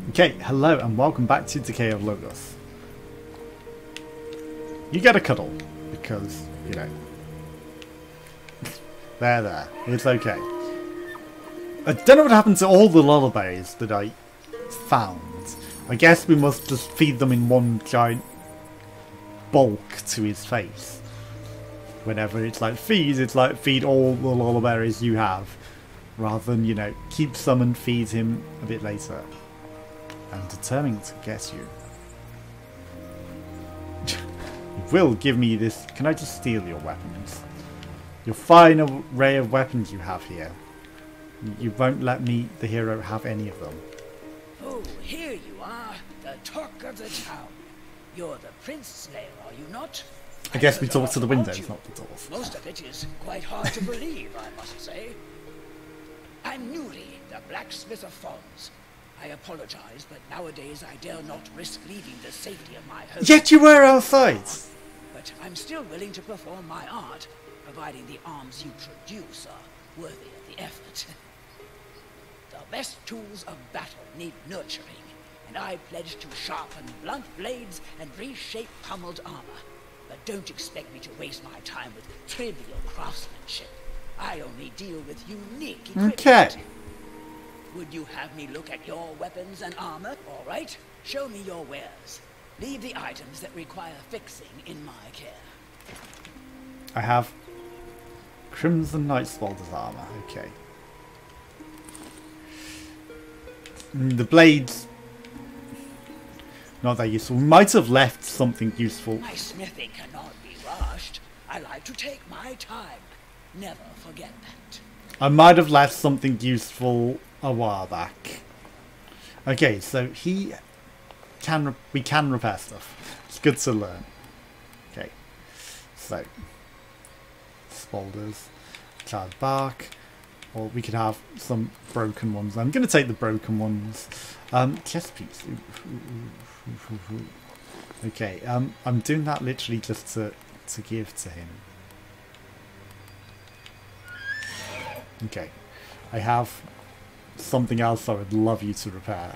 Okay, hello and welcome back to Decay of Logos. You get a cuddle, because, you know. There. It's okay. I don't know what happened to all the lullabies that I found. I guess we must just feed them in one giant bulk to his face. Whenever it's like feed all the lullabies you have. Rather than, you know, keep some and feed him a bit later. I'm determined to get you. You will give me this. Can I just steal your weapons? Your fine array of weapons you have here. You won't let me, the hero, have any of them. Oh, here you are, the talk of the town. You're the Prince Slayer, are you not? I guess we talk to the windows, not the doors. Most of it is quite hard to believe, I must say. I'm Nuri, the blacksmith of Fons. I apologize, but nowadays I dare not risk leaving the safety of my home. Yet you were outside! But I'm still willing to perform my art, providing the arms you produce are worthy of the effort. The best tools of battle need nurturing, and I pledge to sharpen blunt blades and reshape pummeled armor. But don't expect me to waste my time with trivial craftsmanship. I only deal with unique equipment. Okay. Would you have me look at your weapons and armor? All right, show me your wares. Leave the items that require fixing in my care. I have Crimson Nightspalder's armor. Okay. The blades, not that useful. We might have left something useful. My smithing cannot be rushed. I like to take my time. Never forget that. I might have left something useful a while back. Okay, so we can repair stuff. It's good to learn. Okay, so spalders, charred bark, or we could have some broken ones. I'm going to take the broken ones. Chest piece. Okay, I'm doing that literally just to give to him. Okay, I have something else I would love you to repair.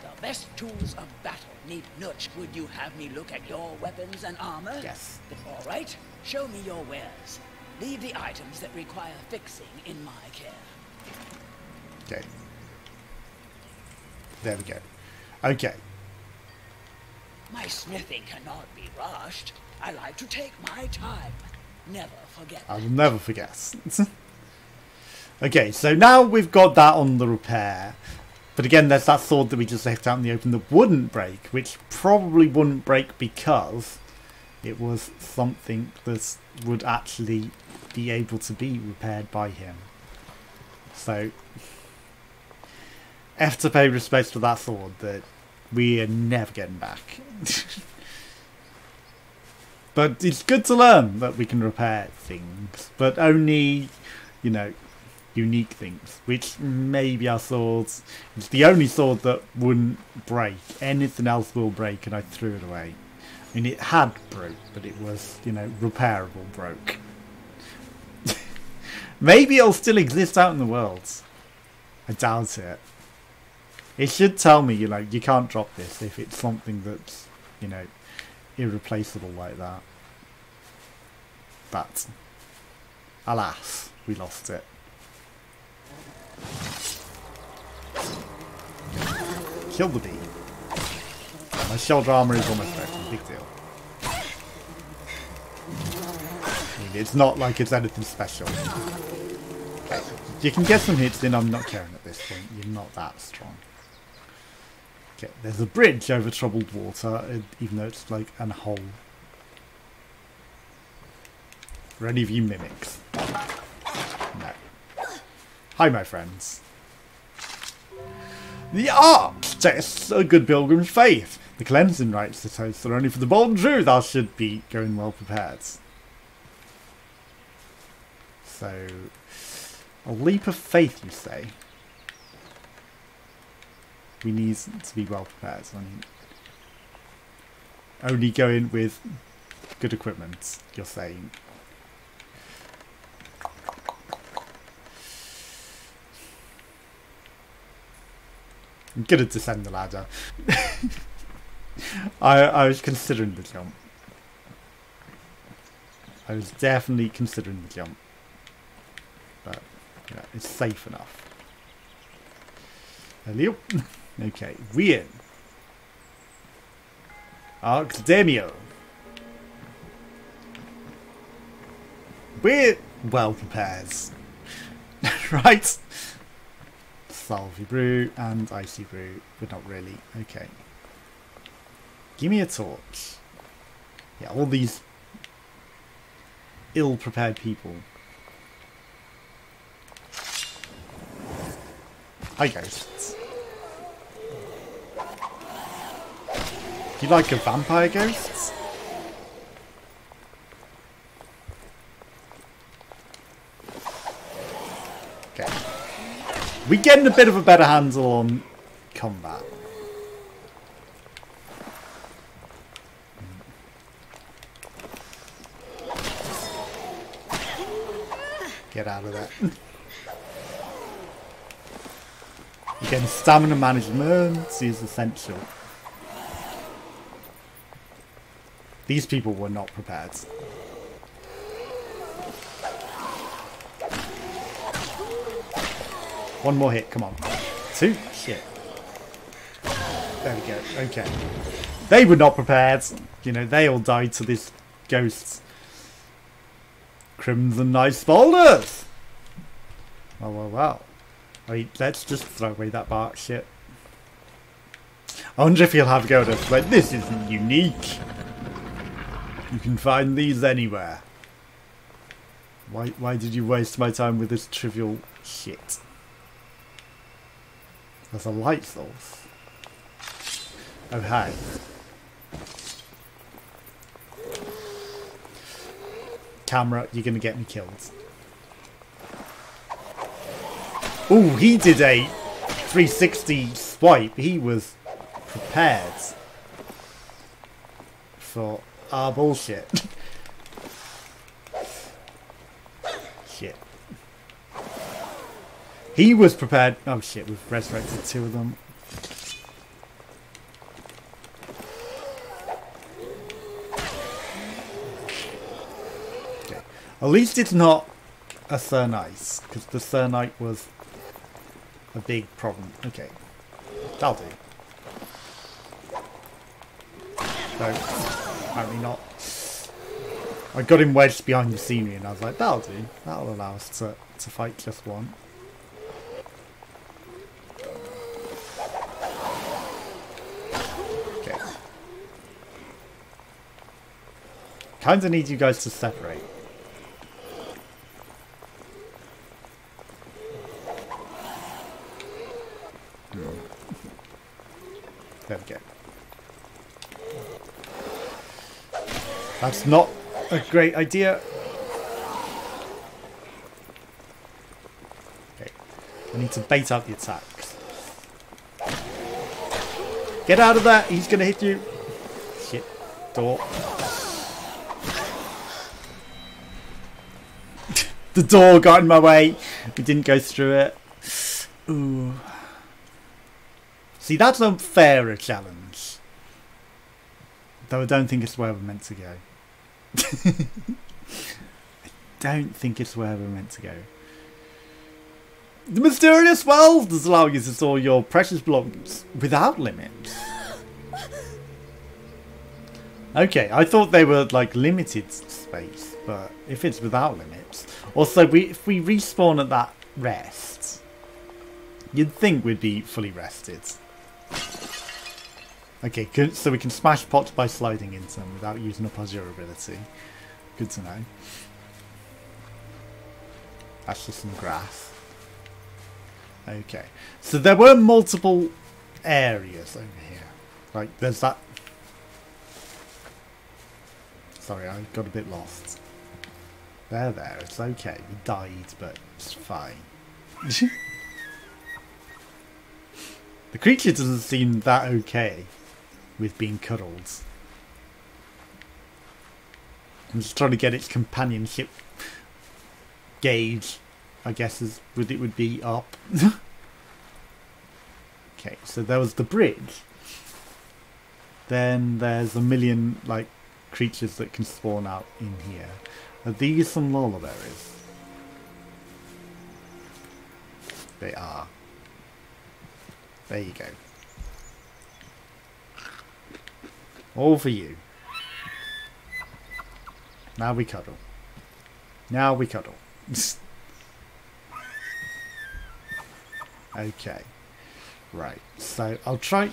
The best tools of battle need nurture. Would you have me look at your weapons and armor? Yes. All right, show me your wares. Leave the items that require fixing in my care. Okay. There we go. Okay. My smithing cannot be rushed. I like to take my time. Never forget. I will never forget. Okay, so now we've got that on the repair. But again, there's that sword that we just left out in the open that wouldn't break, which probably wouldn't break because it was something that would actually be able to be repaired by him. So, I have to pay respects to that sword that we are never getting back. But it's good to learn that we can repair things, but only, you know, unique things, which maybe our swords, it's the only sword that wouldn't break. Anything else will break, and I threw it away. I mean, it had broke, but it was, you know, repairable broke. Maybe it'll still exist out in the world. I doubt it. It should tell me, you know, you can't drop this if it's something that's, you know, irreplaceable like that. But, alas, we lost it. Kill the bee. My shoulder armor is almost broken. Big deal. I mean, it's not like it's anything special. Okay. You can get some hits in. I'm not caring at this point. You're not that strong. Okay, there's a bridge over troubled water, even though it's like a hole. For any of you mimics. No. Hi, my friends. The art tests a good pilgrim's faith. The cleansing rites that toast are only for the bold and true. Thou should be going well prepared. So, a leap of faith, you say? We need to be well prepared. I mean, only go in with good equipment, you're saying. I'm gonna descend the ladder. I was considering the jump. I was definitely considering the jump. But yeah, it's safe enough. Hello. Okay, we in. Arcademio. We're well prepared. Right. Salvy brew and icy brew, but not really. Okay. Give me a torch. Yeah, all these ill-prepared people. Hi, ghosts. You like a vampire ghosts? Okay. We're getting a bit of a better handle on combat. Get out of that. Again, stamina management is essential. These people were not prepared. One more hit, come on. Two? Shit. There we go, okay. They were not prepared. You know, they all died to this ghost. Crimson Ice Boulders! Well, well, well. Wait, let's just throw away that bark shit. I wonder if he'll have a go at us. Like, this isn't unique. You can find these anywhere. Why did you waste my time with this trivial shit? There's a light source. Oh, hi. Camera, you're gonna get me killed. Ooh, he did a 360 swipe. He was prepared for our bullshit. Shit. He was prepared. Oh shit, we've resurrected two of them. Okay. At least it's not a Cernite, because the Cernite was a big problem. Okay. That'll do. No, apparently not. I got him wedged behind the scenery and I was like, that'll do. That'll allow us to fight just one. Okay. Kinda need you guys to separate. There we go. That's not a great idea. Okay. I need to bait out the attacks. Get out of that! He's gonna hit you! Shit. Door. The door got in my way. We didn't go through it. Ooh. See, that's a fairer challenge. Though I don't think it's where we're meant to go. I don't think it's where we're meant to go. The mysterious world does allow you to store your precious belongings without limits. Okay, I thought they were like limited space, but if it's without limits. Also, if we respawn at that rest, you'd think we'd be fully rested. Okay, good. So we can smash pots by sliding into them without using up our durability. Good to know. That's just some grass. Okay. So there were multiple areas over here. Like, there's that... Sorry, I got a bit lost. There. It's okay. We died, but it's fine. The creature doesn't seem that okay with being cuddled. I'm just trying to get its companionship gauge, I guess, it would be up. Okay, so there was the bridge. Then there's a million, like, creatures that can spawn out in here. Are these some lawberries? They are. There you go. All for you. Now we cuddle. Now we cuddle. Okay. Right. So I'll try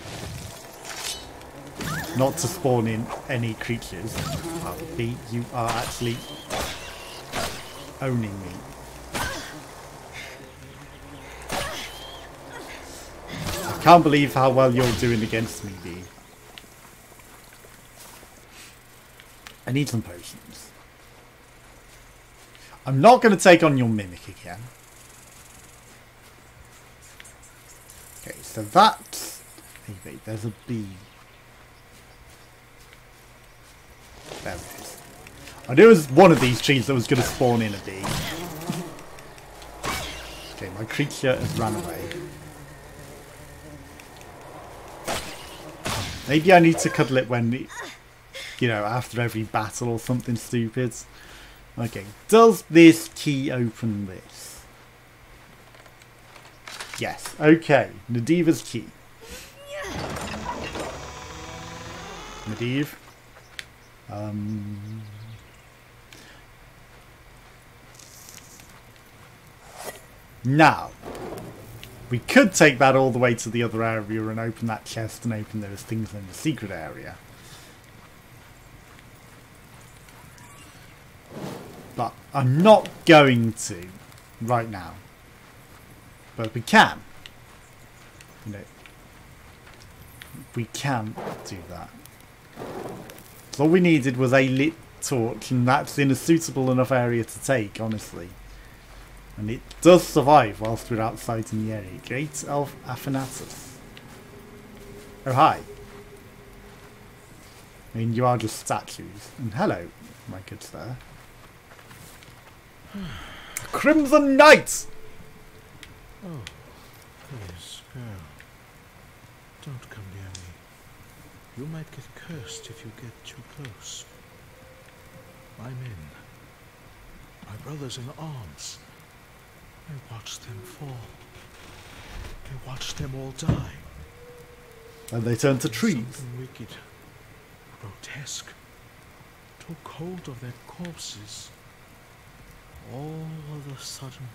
not to spawn in any creatures. Oh, B, you are actually owning me. I can't believe how well you're doing against me, B. I need some potions. I'm not going to take on your mimic again. Okay, so that's... Hey, wait, there's a bee. There it is. I knew it was one of these trees that was going to spawn in a bee. Okay, my creature has run away. Maybe I need to cuddle it when... You know, after every battle or something stupid. Okay, does this key open this? Yes, okay. Nadiva's key. Nadiv. Now, we could take that all the way to the other area and open that chest and open those things in the secret area. But I'm not going to right now. But we can. You know, we can do that. So all we needed was a lit torch, and that's in a suitable enough area to take, honestly. And it does survive whilst we're outside in the area. Gate of Aphanatus. Oh, hi. I mean, you are just statues. And hello, my good sir. Crimson Knight! Oh, please, girl. Don't come near me. You might get cursed if you get too close. My men, my brothers in arms, I watched them fall. I watched them all die. And they turned to trees. Something wicked, grotesque, took hold of their corpses. All of a sudden,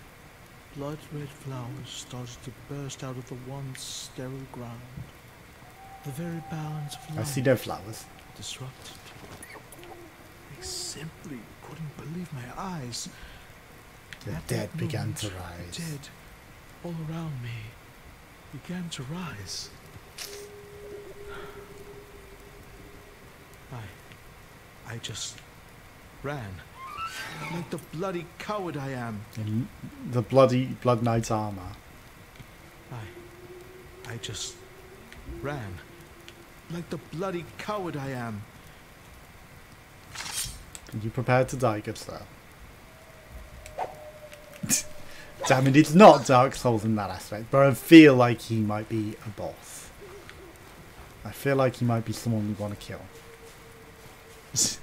blood-red flowers started to burst out of the once sterile ground. The very balance of life I see no flowers. disrupted. I simply couldn't believe my eyes. The At dead that began moment, to rise. The dead, all around me, began to rise. I just ran. Like the bloody coward I am. In the Blood Knight's armour. I just ran. Like the bloody coward I am. Are you prepared to die, good sir? Damn it, it's not Dark Souls in that aspect, but I feel like he might be a boss. I feel like he might be someone we want to kill. Okay,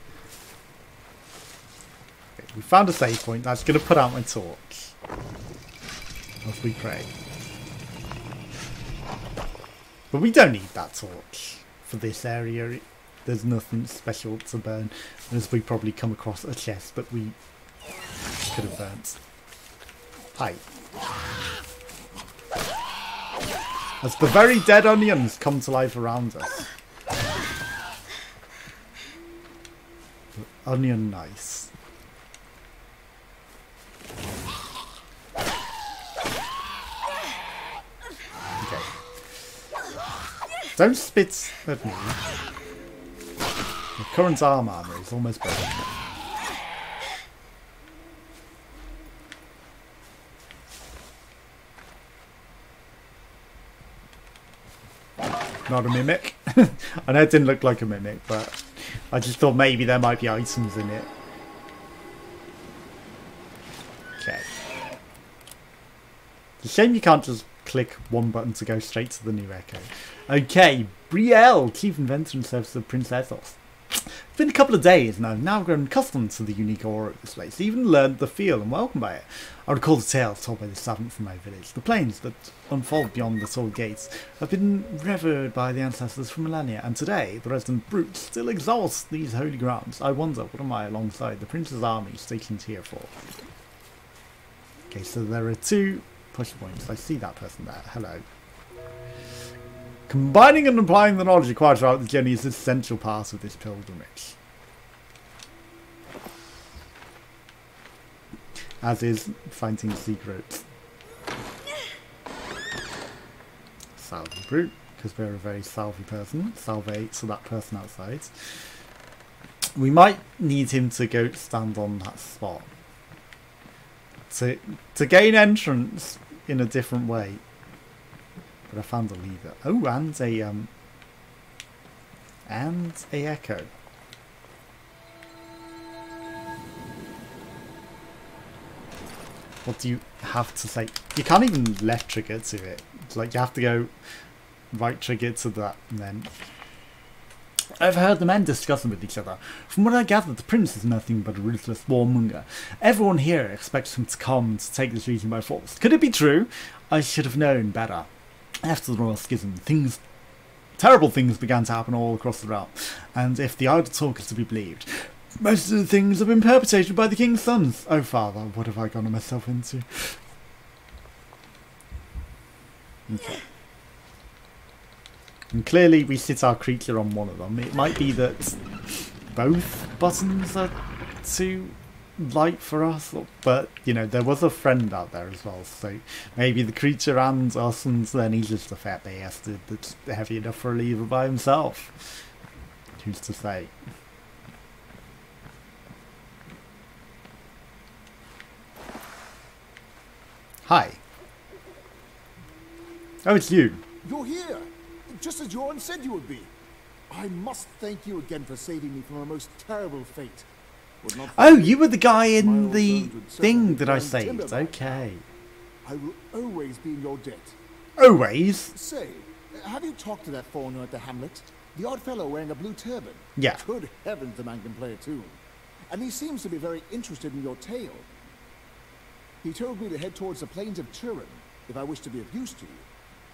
we found a save point. That's going to put out my torch. As we pray. But we don't need that torch for this area. There's nothing special to burn. As we probably come across a chest that we could have burnt. Hi. As the very dead onions come to life around us. Onion nice. Okay. Don't spit at me. The current armor is almost broken. Not a mimic. I know it didn't look like a mimic, but I just thought maybe there might be items in it. Okay. It's a shame you can't just click one button to go straight to the new echo. Okay, Brielle, Chief Inventor and Service of Prince Ethos. It's been a couple of days and I've now grown accustomed to the unique aura of this place, even learned the feel and welcome by it. I recall the tales told by the savant from my village. The plains that unfold beyond the tall gates have been revered by the ancestors for millennia, and today the resident brute still exalts these holy grounds. I wonder, what am I alongside the prince's army stationed here for? Okay, so there are 2 push points. I see that person there. Hello. Combining and applying the knowledge acquired throughout the journey is an essential part of this pilgrimage. As is finding secrets. Salve brute, because we're a very salvy person. Salve to that person outside. We might need him to go stand on that spot. To gain entrance in a different way. But I found a lever. Oh, and a echo. What do you have to say? You can't even left trigger to it. It's like you have to go right trigger to that and then. I've heard the men discussing with each other. From what I gather, the prince is nothing but a ruthless warmonger. Everyone here expects him to come to take this region by force. Could it be true? I should have known better. After the Royal Schism, terrible things began to happen all across the realm, and if the idle talk is to be believed, most of the things have been perpetrated by the king's sons. Oh father, what have I gotten myself into? Okay. And clearly we sit our creature on one of them. It might be that both buttons are too light for us, but you know, there was a friend out there as well, so maybe the creature and us, and then he's just a fat bastard that's heavy enough for a lever by himself. Who's to say? Hi. Oh, it's you. You're here, just as Jordan said you would be. I must thank you again for saving me from a most terrible fate. Oh, you were the guy in the thing that I saved. Okay. I will always be in your debt. Always? Say, have you talked to that foreigner at the hamlet? The odd fellow wearing a blue turban? Yeah. Good heavens, the man can play a tune. And he seems to be very interested in your tale. He told me to head towards the plains of Turin if I wish to be of use to you.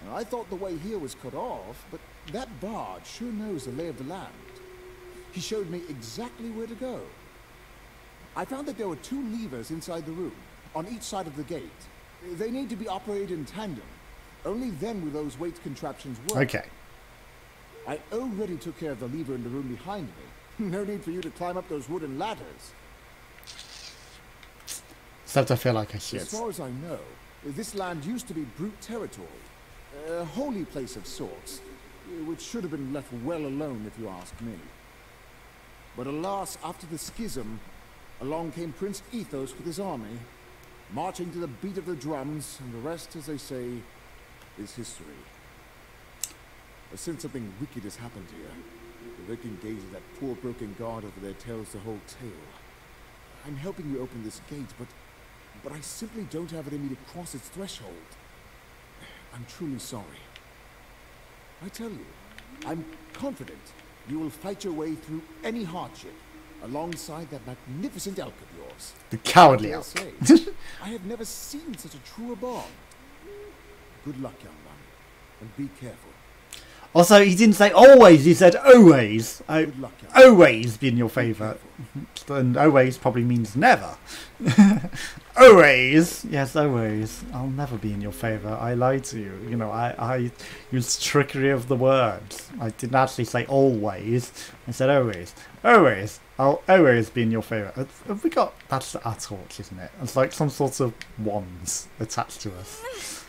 And I thought the way here was cut off, but that bard sure knows the lay of the land. He showed me exactly where to go. I found that there were 2 levers inside the room, on each side of the gate. They need to be operated in tandem. Only then will those weight contraptions work. Okay. I already took care of the lever in the room behind me. No need for you to climb up those wooden ladders. Except I feel like I should. As far as I know, this land used to be brute territory. A holy place of sorts, which should have been left well alone if you ask me. But alas, after the schism, along came Prince Ethos with his army, marching to the beat of the drums, and the rest, as they say, is history. But since something wicked has happened here, the vacant gaze of that poor broken guard over there tells the whole tale. I'm helping you open this gate, but I simply don't have it in me to cross its threshold. I'm truly sorry. I tell you, I'm confident you will fight your way through any hardship, alongside that magnificent elk of yours. The cowardly elk. I have never seen such a true bond. Good luck, young one, and be careful. Also, he didn't say always, he said always. Good luck, young one. Always be in your favour. And always probably means never. Always. Yes, always. I'll never be in your favour. I lied to you. You know, I used trickery of the words. I didn't actually say always. I said always. Always. I'll always be in your favour. Have we got... That's our torch, isn't it? It's like some sort of wands attached to us.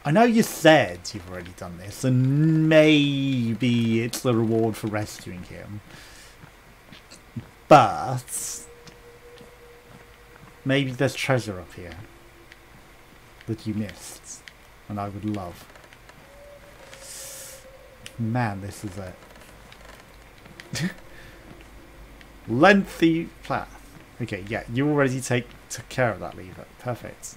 I know you said you've already done this, and maybe it's the reward for rescuing him. But maybe there's treasure up here that you missed, and I would love. Man, this is it. Lengthy path. Okay, yeah, you already took care of that lever. Perfect.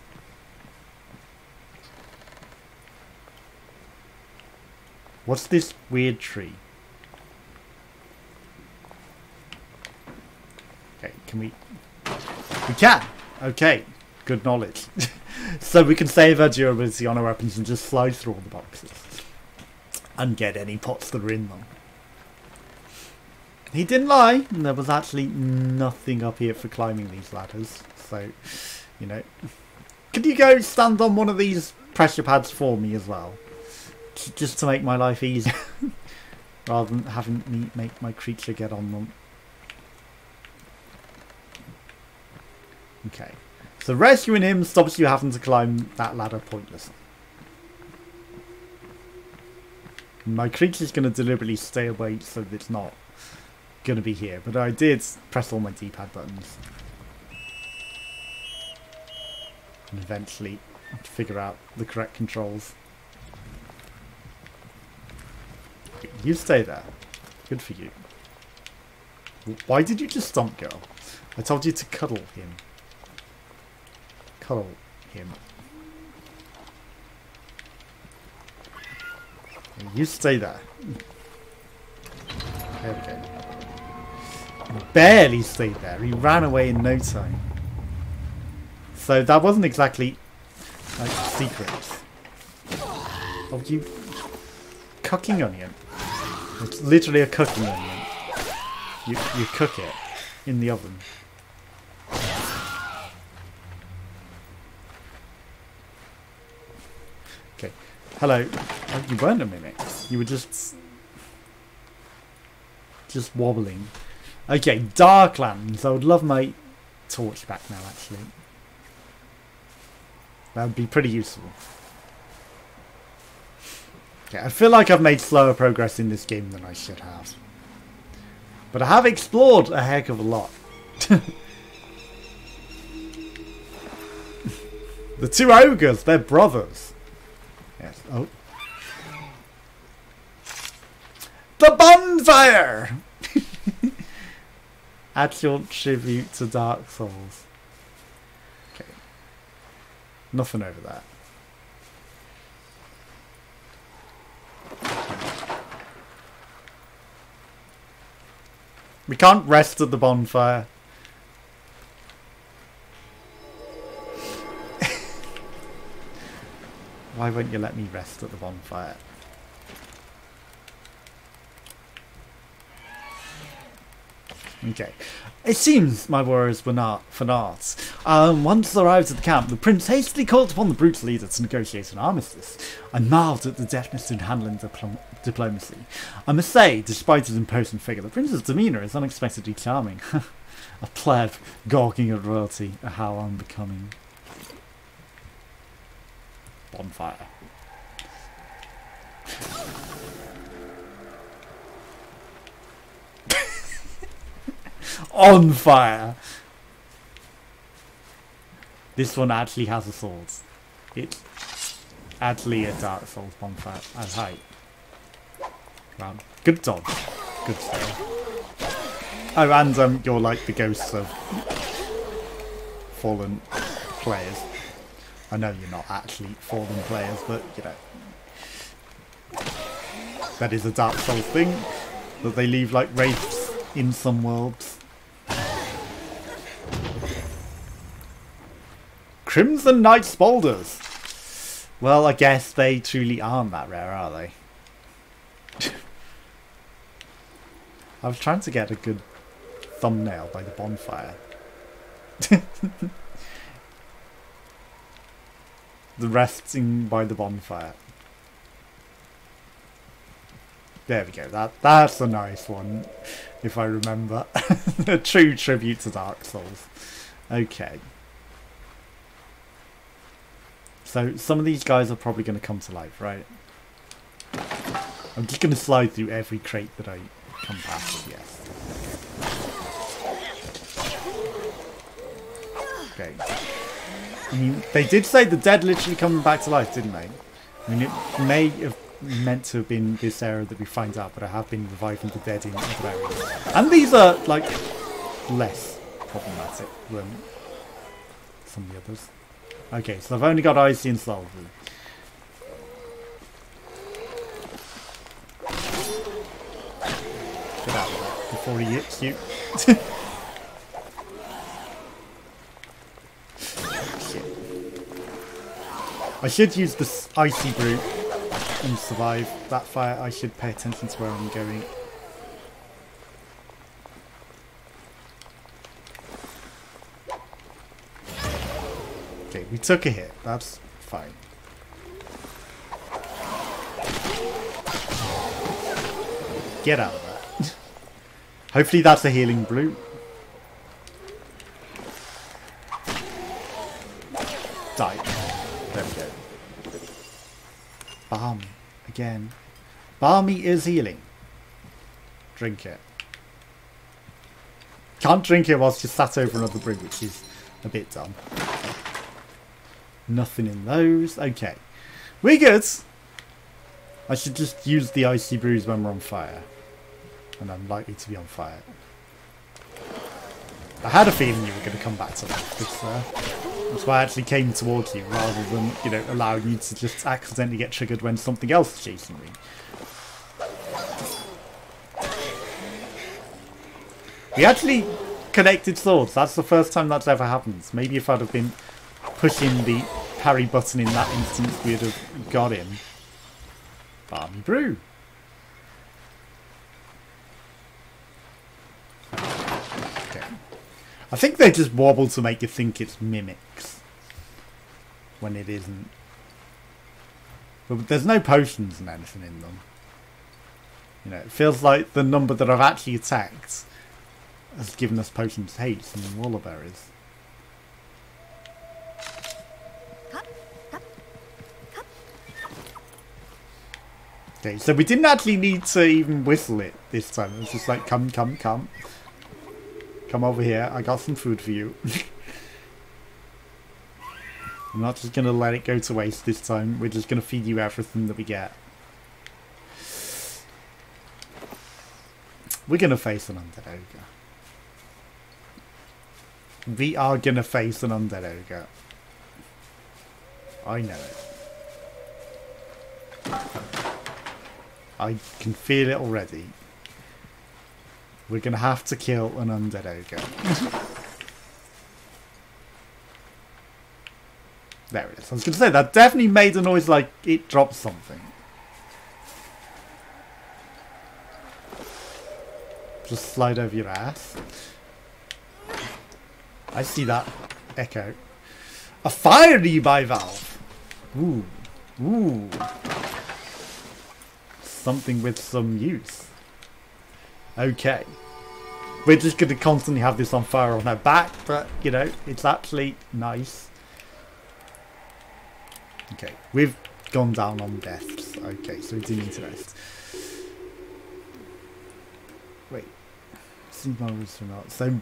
What's this weird tree? Okay, can we... We can! Okay, good knowledge. So we can save our durability on our weapons and just slide through all the boxes. And get any pots that are in them. He didn't lie. There was actually nothing up here for climbing these ladders. So, you know. Could you go stand on one of these pressure pads for me as well? Just to make my life easier. Rather than having me make my creature get on them. Okay. So rescuing him stops you having to climb that ladder pointlessly. My creature's going to deliberately stay away so that it's not going to be here. But I did press all my D-pad buttons. And eventually figure out the correct controls. You stay there. Good for you. Why did you just stomp, girl? I told you to cuddle him. Cuddle him. You stay there. There we go. He barely stayed there. He ran away in no time. So that wasn't exactly like secrets. Oh, you cooking onion. It's literally a cooking onion. You cook it in the oven. Okay. Hello. Oh, you weren't a mimic. You were just wobbling. Okay, Darklands. I would love my torch back now, actually. That would be pretty useful. Okay, I feel like I've made slower progress in this game than I should have. But I have explored a heck of a lot. The two ogres, they're brothers. Yes. Oh. The bonfire! Actual tribute to Dark Souls. Okay. Nothing over that. We can't rest at the bonfire. Why won't you let me rest at the bonfire? Okay. It seems my warriors were not for naught. Once arrived at the camp, the prince hastily called upon the brute leader to negotiate an armistice. I marvelled at the deftness in handling diplomacy. I must say, despite his imposing figure, the prince's demeanour is unexpectedly charming. A pleb gawking at royalty, how unbecoming. Bonfire. On fire! This one actually has a sword. It's actually a Dark Souls bonfire at height. Wow. Good dodge. Good stuff. Oh, and you're like the ghosts of fallen players. I know you're not actually fallen players, but you know. That is a Dark Souls thing. That they leave like wraiths in some worlds. Crimson Knight Spaulders. Well, I guess they truly aren't that rare, are they? I was trying to get a good thumbnail by the bonfire. The resting by the bonfire. There we go. That's a nice one, if I remember. A true tribute to Dark Souls. Okay. So some of these guys are probably going to come to life, right? I'm just going to slide through every crate that I come past, yes. Okay. I mean, they did say the dead literally coming back to life, didn't they? I mean, it may have meant to have been this era that we find out, but I have been reviving the dead in other areas. And these are, like, less problematic than some of the others. Okay, so I've only got Icy and Salty. Get out of that before he hits you. Shit. I should use this icy brew and survive that fire. I should pay attention to where I'm going. Okay, we took a hit. That's fine. Get out of that. Hopefully that's a healing brew. Die. There we go. Balm. Again. Balmy is healing. Drink it. Can't drink it whilst you're sat over another brew, which is a bit dumb. Nothing in those. Okay. We're good. I should just use the icy brews when we're on fire. And I'm likely to be on fire. I had a feeling you were going to come back to that. That's why I actually came towards you, rather than, you know, allowing you to just accidentally get triggered when something else is chasing me. We actually connected swords. That's the first time that's ever happened. Maybe if I'd have been pushing the parry button in that instance, we'd have got him. Balmy brew. Okay. I think they just wobble to make you think it's mimics when it isn't. But there's no potions and anything in them. You know, it feels like the number that I've actually attacked has given us potions haste and wallaberries. Okay, so we didn't actually need to even whistle it this time. It was just like, come, come, come. Come over here. I got some food for you. I'm not just going to let it go to waste this time. We're just going to feed you everything that we get. We're going to face an undead ogre. We are going to face an undead ogre. I know it. I can feel it already. We're going to have to kill an undead ogre. There it is. I was going to say, that definitely made a noise like it dropped something. Just slide over your ass. I see that echo. A fiery bivalve. Ooh. Ooh. Something with some use. Okay. We're just going to constantly have this on fire on our back, but, you know, it's actually nice. Okay, we've gone down on deaths. Okay, so we do need to rest. Wait. So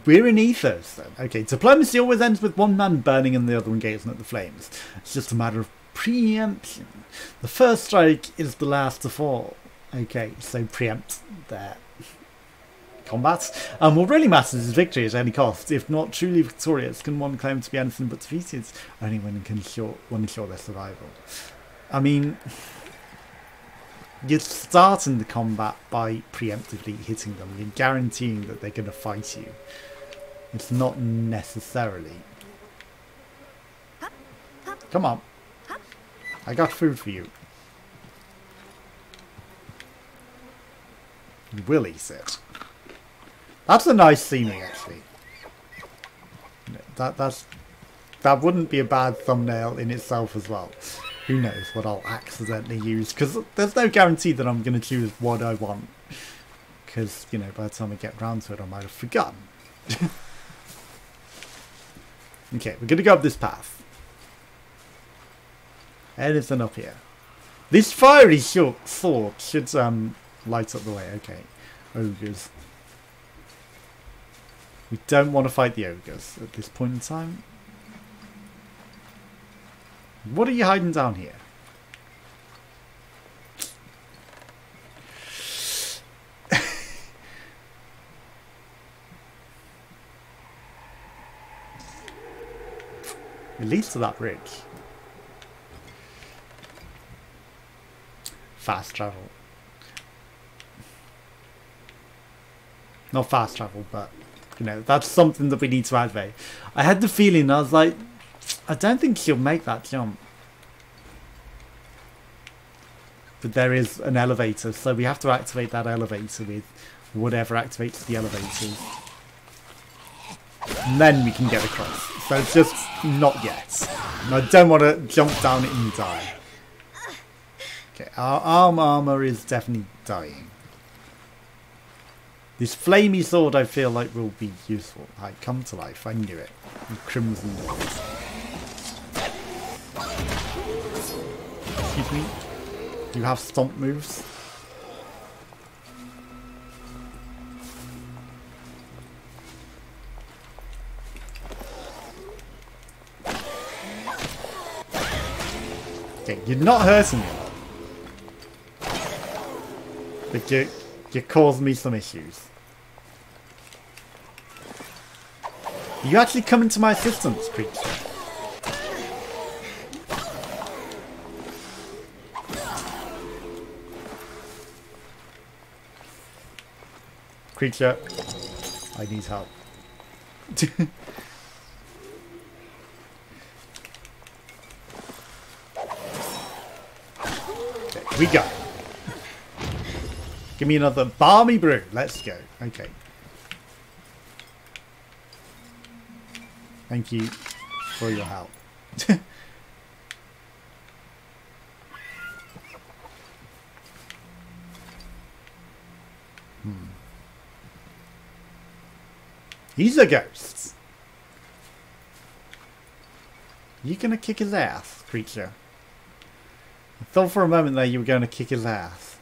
we're in ethos then. Okay, diplomacy always ends with one man burning and the other one gazing at the flames. It's just a matter of preemption. The first strike is the last to fall. Okay, so preempt their combat. And what really matters is victory at any cost. If not truly victorious, can one claim to be anything but defeated? Only when it can ensure their survival. I mean, you're starting the combat by preemptively hitting them. You're guaranteeing that they're going to fight you. It's not necessarily. Come on. I got food for you. You will eat it. That's a nice scenery, actually. That wouldn't be a bad thumbnail in itself as well. Who knows what I'll accidentally use, because there's no guarantee that I'm going to choose what I want. Because, you know, by the time I get round to it, I might have forgotten. Okay, we're going to go up this path. Anything up here? This fiery sword should light up the way. Okay, ogres. We don't want to fight the ogres at this point in time. What are you hiding down here? It leads to that bridge. Fast travel. Not fast travel, but, you know, that's something that we need to activate. I had the feeling, I was like, I don't think she'll make that jump. But there is an elevator, so we have to activate that elevator with whatever activates the elevators. And then we can get across. So it's just not yet. And I don't want to jump down it and die. Okay, our armor is definitely dying. This flamey sword I feel like will be useful. I come to life, I knew it. Crimson doors. Excuse me? You have stomp moves? Okay, you're not hurting me. But you caused me some issues. You actually come to my assistance, creature. Creature, I need help. Okay, we go. Give me another balmy brew. Let's go. Okay. Thank you for your help. He's a ghost. You gonna kick his ass, creature? I thought for a moment there you were going to kick his ass.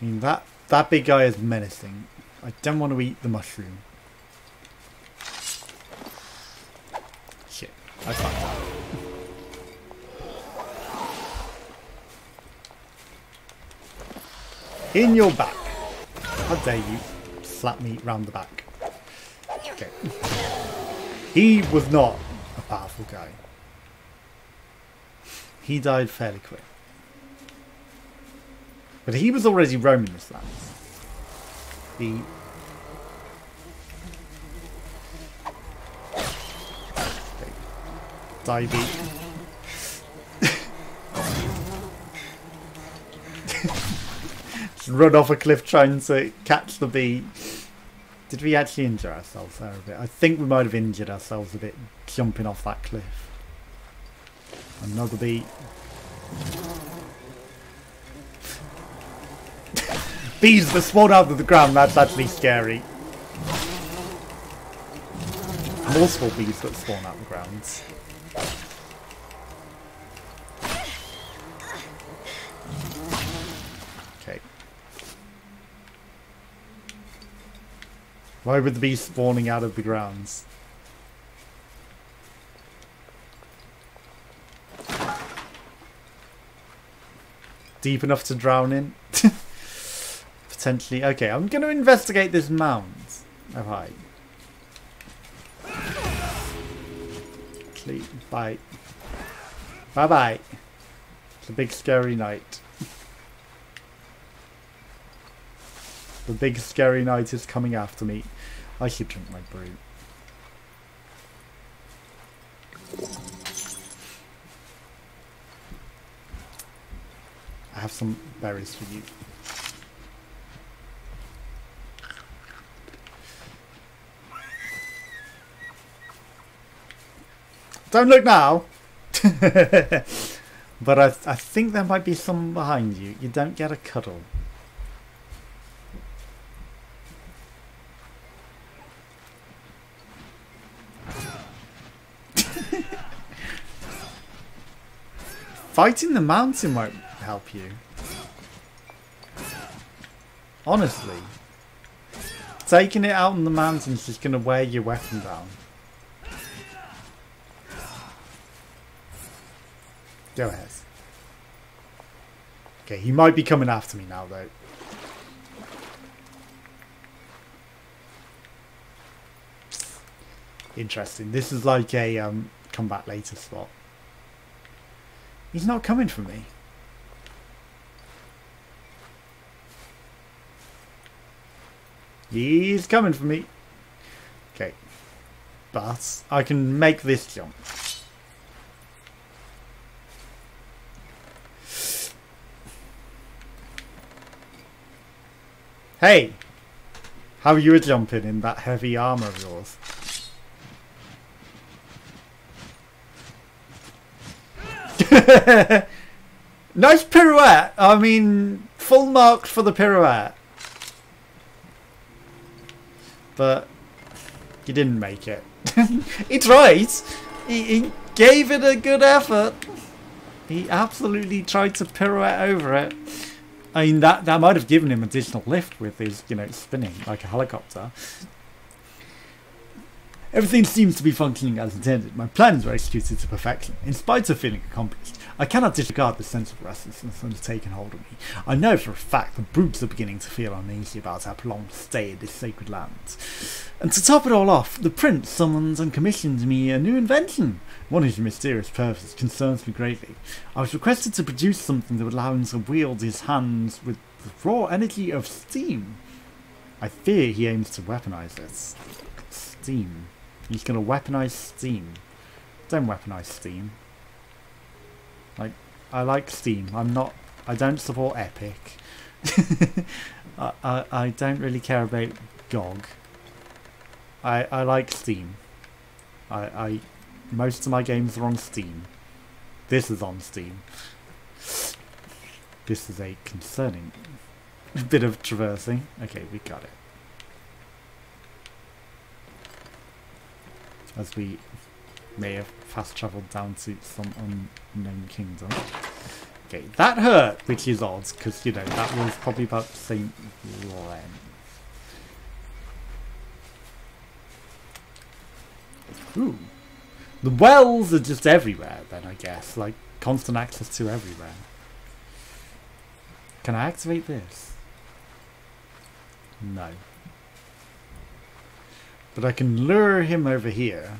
I mean, that big guy is menacing. I don't want to eat the mushroom. Shit, I fucked up. In your back. How dare you slap me round the back. Okay. He was not a powerful guy. He died fairly quick. But he was already roaming this land. He... Okay. Divey. Run off a cliff trying to catch the bee. Did we actually injure ourselves there a bit? I think we might have injured ourselves a bit jumping off that cliff. Another bee. Bees that spawn out of the ground, that's actually scary. Multiple bees that spawn out of the ground. Okay. Why would the bees spawning out of the grounds? Deep enough to drown in? Potentially. Okay, I'm going to investigate this mound of height. Actually, bye. Bye-bye. It's a big scary night. The big scary night is coming after me. I should drink my brew. I have some berries for you. Don't look now! But I think there might be someone behind you. You don't get a cuddle. Fighting the mountain won't help you. Honestly. Taking it out on the mountain is just going to wear your weapon down. Go ahead. Okay, he might be coming after me now though. Interesting. This is like a come back later spot. He's not coming for me. He's coming for me. Okay. But I can make this jump. Hey! How are you jumping in that heavy armour of yours? Nice pirouette! I mean, full marks for the pirouette. But you didn't make it. He tried! He gave it a good effort. He absolutely tried to pirouette over it. I mean, that might have given him additional lift with his, you know, spinning like a helicopter. Everything seems to be functioning as intended. My plans were executed to perfection. In spite of feeling accomplished, I cannot disregard the sense of restlessness that has taken hold of me. I know for a fact the brutes are beginning to feel uneasy about our prolonged stay in this sacred land. And to top it all off, the prince summoned and commissioned me a new invention. One whose mysterious purpose concerns me greatly. I was requested to produce something that would allow him to wield his hands with the raw energy of steam. I fear he aims to weaponize it. Steam. He's going to weaponize steam. Don't weaponize steam. Like, I like steam. I don't support Epic. I don't really care about GOG. I like Steam. Most of my games are on Steam. This is on Steam. This is a concerning bit of traversing. Okay, we got it. As we may have fast travelled down to some unknown kingdom. Okay, that hurt, which is odd, because, you know, that was probably about the same length. Ooh. The wells are just everywhere then, I guess. Like, constant access to everywhere. Can I activate this? No. But I can lure him over here.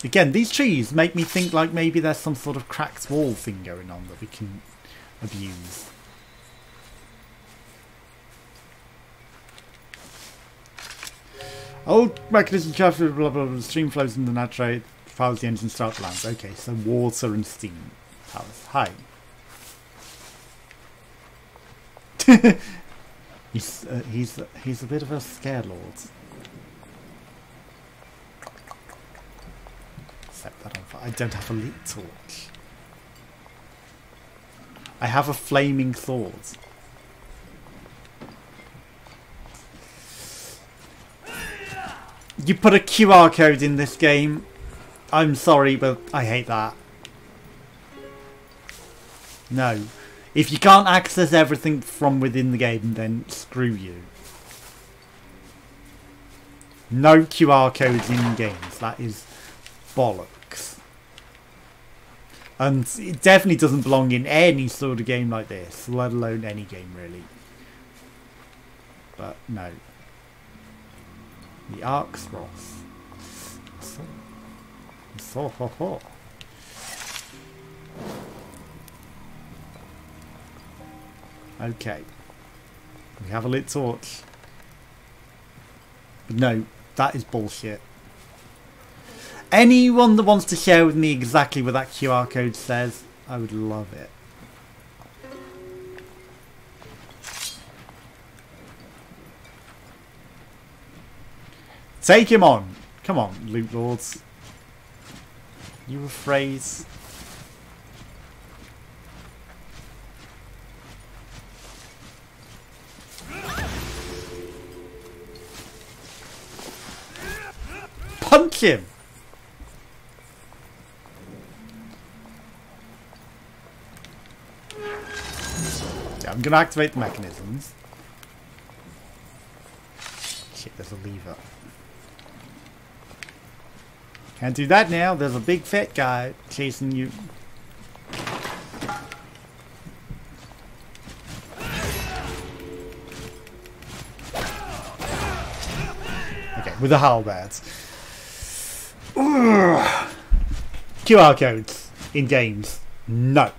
Again, these trees make me think like maybe there's some sort of cracked wall thing going on that we can abuse. Old mechanism chapter, blah blah blah, stream flows in the nitrate, powers the engine, start the land. Okay, so water and steam powers. Hi. he's a bit of a scarelord. Set that on fire. I don't have a lit torch. I have a flaming sword. You put a QR code in this game. I'm sorry, but I hate that. No. If you can't access everything from within the game, then screw you. No QR codes in games. That is bollocks. And it definitely doesn't belong in any sort of game like this, let alone any game really. But no. The Arc Scrolls. So ho ho. Okay. We have a lit torch. But no, that is bullshit. Anyone that wants to share with me exactly what that QR code says, I would love it. Take him on! Come on, loot lords. You afraid? Punch him! Yeah, I'm gonna activate the mechanisms. Shit, there's a lever. Can't do that now, there's a big fat guy chasing you. Okay, with the halberds. QR codes in games. No.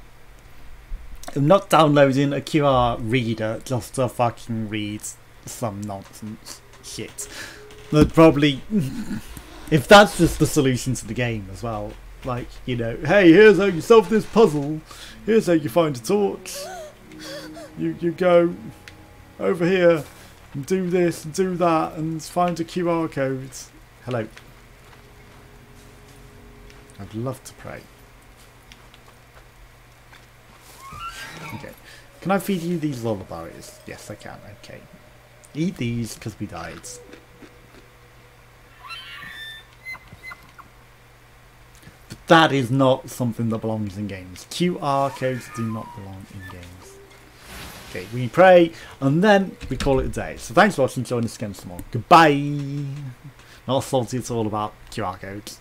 I'm not downloading a QR reader just to fucking read some nonsense shit. But probably, if that's just the solution to the game as well, like, you know, hey, here's how you solve this puzzle, here's how you find a torch, you go over here and do this and do that and find a QR code. Hello. I'd love to pray. Okay. Can I feed you these lullabies? Yes, I can. Okay. Eat these because we died. But that is not something that belongs in games. QR codes do not belong in games. Okay, we pray and then we call it a day. So thanks for watching. Join us again some more. Goodbye. Not salty, it's all about QR codes.